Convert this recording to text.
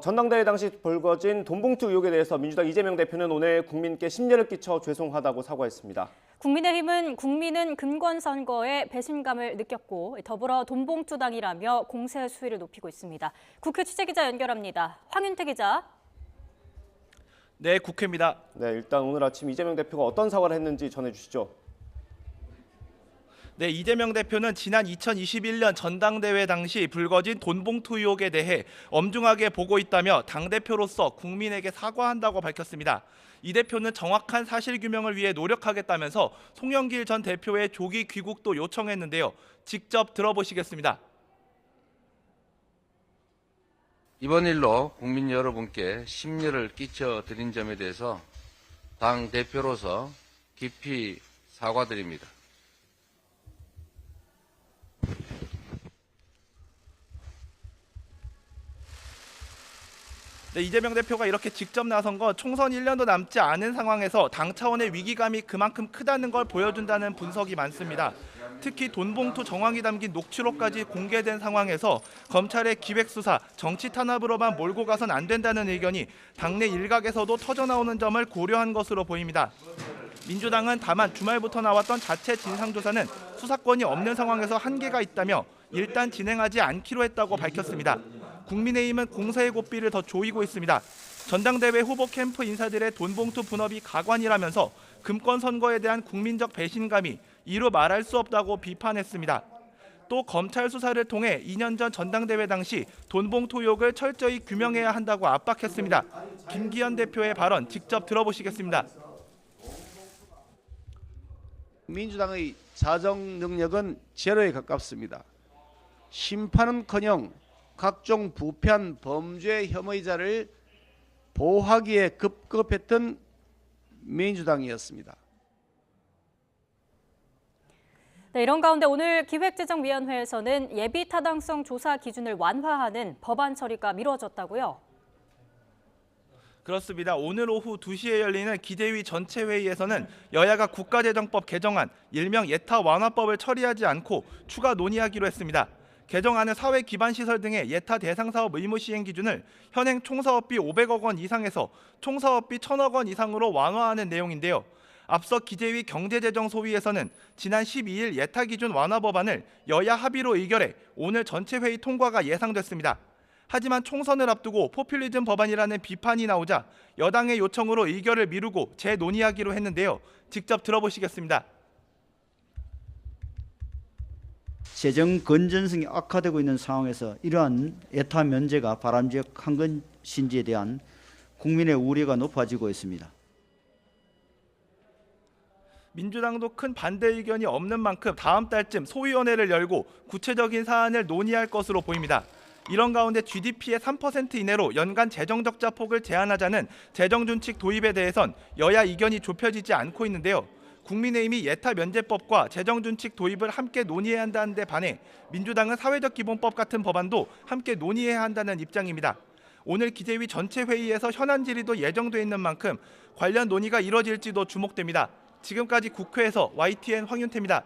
전당대회 당시 불거진 돈봉투 의혹에 대해서 민주당 이재명 대표는 오늘 국민께 심려를 끼쳐 죄송하다고 사과했습니다. 국민의힘은 국민은 금권 선거에 배신감을 느꼈고 더불어 돈봉투당이라며 공세 수위를 높이고 있습니다. 국회 취재기자 연결합니다. 황윤태 기자. 네, 국회입니다. 네, 일단 오늘 아침 이재명 대표가 어떤 사과를 했는지 전해주시죠. 네, 이재명 대표는 지난 2021년 전당대회 당시 불거진 돈봉투 의혹에 대해 엄중하게 보고 있다며 당대표로서 국민에게 사과한다고 밝혔습니다. 이 대표는 정확한 사실규명을 위해 노력하겠다면서 송영길 전 대표의 조기 귀국도 요청했는데요. 직접 들어보시겠습니다. 이번 일로 국민 여러분께 심려를 끼쳐드린 점에 대해서 당 대표로서 깊이 사과드립니다. 네, 이재명 대표가 이렇게 직접 나선 건 총선 1년도 남지 않은 상황에서 당 차원의 위기감이 그만큼 크다는 걸 보여준다는 분석이 많습니다. 특히 돈봉투 정황이 담긴 녹취록까지 공개된 상황에서 검찰의 기획수사, 정치 탄압으로만 몰고 가선 안 된다는 의견이 당내 일각에서도 터져나오는 점을 고려한 것으로 보입니다. 민주당은 다만 주말부터 나왔던 자체 진상조사는 수사권이 없는 상황에서 한계가 있다며 일단 진행하지 않기로 했다고 밝혔습니다. 국민의힘은 공세의 고삐를 더 조이고 있습니다. 전당대회 후보 캠프 인사들의 돈봉투 분업이 가관이라면서 금권 선거에 대한 국민적 배신감이 이루 말할 수 없다고 비판했습니다. 또 검찰 수사를 통해 2년 전 전당대회 당시 돈봉투 의혹을 철저히 규명해야 한다고 압박했습니다. 김기현 대표의 발언 직접 들어보시겠습니다. 민주당의 자정 능력은 제로에 가깝습니다. 심판은커녕 각종 부패한 범죄 혐의자를 보호하기에 급급했던 민주당이었습니다. 네, 이런 가운데 오늘 기획재정위원회에서는 예비 타당성 조사 기준을 완화하는 법안 처리가 미뤄졌다고요? 그렇습니다. 오늘 오후 2시에 열리는 기재위 전체 회의에서는 여야가 국가재정법 개정안, 일명 예타 완화법을 처리하지 않고 추가 논의하기로 했습니다. 개정안은 사회 기반 시설 등의 예타 대상 사업 의무 시행 기준을 현행 총사업비 500억 원 이상에서 총사업비 1,000억 원 이상으로 완화하는 내용인데요. 앞서 기재위 경제재정소위에서는 지난 12일 예타 기준 완화 법안을 여야 합의로 의결해 오늘 전체 회의 통과가 예상됐습니다. 하지만 총선을 앞두고 포퓰리즘 법안이라는 비판이 나오자 여당의 요청으로 의결을 미루고 재논의하기로 했는데요. 직접 들어보시겠습니다. 재정 건전성이 악화되고 있는 상황에서 이러한 예타 면제가 바람직한 것인지에 대한 국민의 우려가 높아지고 있습니다. 민주당도 큰 반대 의견이 없는 만큼 다음 달쯤 소위원회를 열고 구체적인 사안을 논의할 것으로 보입니다. 이런 가운데 GDP의 3% 이내로 연간 재정적자 폭을 제한하자는 재정준칙 도입에 대해선 여야 이견이 좁혀지지 않고 있는데요. 국민의힘이 예타 면제법과 재정준칙 도입을 함께 논의해야 한다는 데 반해 민주당은 사회적 기본법 같은 법안도 함께 논의해야 한다는 입장입니다. 오늘 기재위 전체 회의에서 현안 질의도 예정돼 있는 만큼 관련 논의가 이뤄질지도 주목됩니다. 지금까지 국회에서 YTN 황윤태입니다.